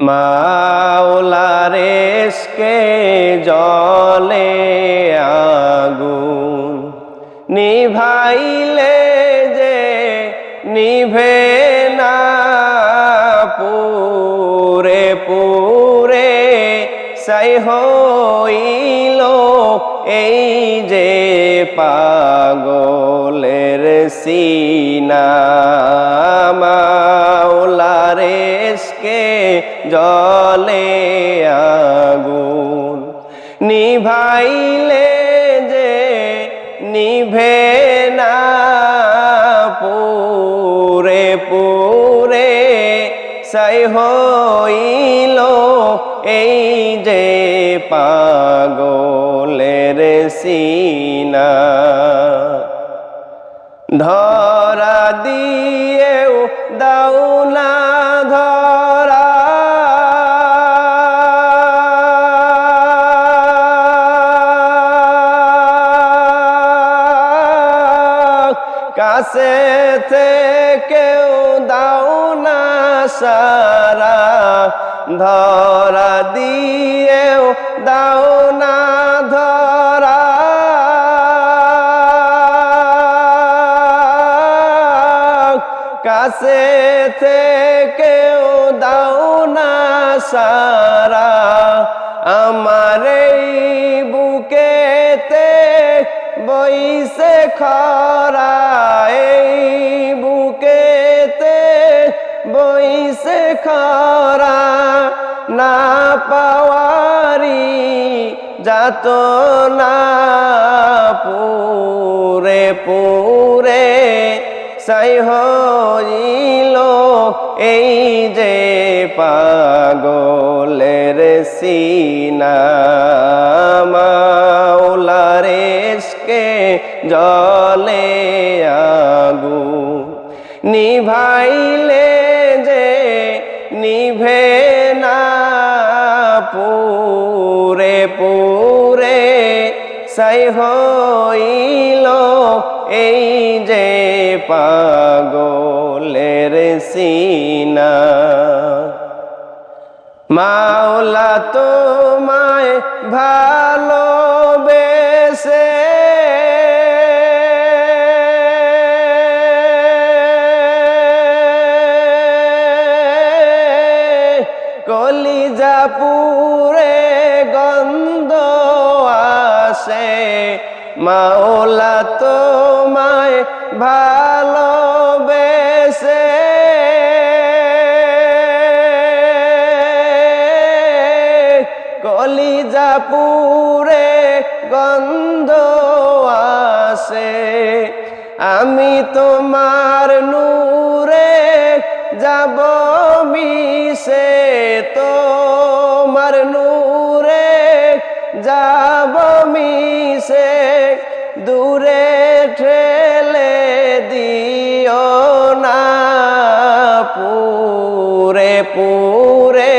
মাওলার ইশকে জ্বলে আগুন, নিভাইলে যে নিভে না, পুরে পুরে ছাই হইল এই যে পাগলের সিনা। মাওলার ইশকে জ্বলে আগুন, নিভাইলে যে নিভে না, পুরে পুরে ছাই হইল এই যে পাগলের সিনা। ধরা দিয়েও দাও না ধরা, কাছে থেকেও দাও না সারা, ধরা দিয়েও দাও না ধরা, কাছে থেকেও দাও না সারা। আমার এই বুকেতে বইছে খরা, এই বুকেতে বইছে খরা, না পাওয়ারি যাত না, পুরে পুরে ছাই হইল এই যে পাগলের সিনা। মাওলার ইশকে জ্বলে আগুন, নিভাইলে যে নিভে না, পুরে পুরে ছাই হইল এই যে পাগলের সিনা। মাওলা তোমায় ভালোবেসে কলিজা পুরে গন্ধ আসে, মাওলা তোমায় ভালোবেসে কলিজা পুরে গন্ধ আসে। আমি তোমার নূরে যাব মিশে, তোমার নূরে যাব মিশে, দূরে ঠেলে দিও না, পুরে পুরে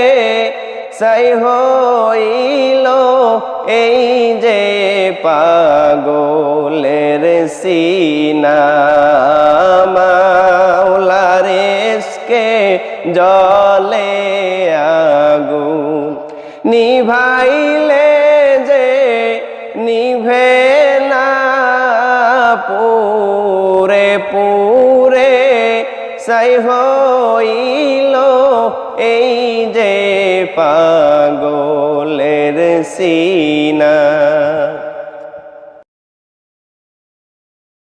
ছাই হইল এই যে পাগলের সিনা। মাওলার ইশকে জ্বলে আগুন, নিভাইলে যে নিভে না, পুরে পুরে ছাই হইল এই যে পাগলের সিনা।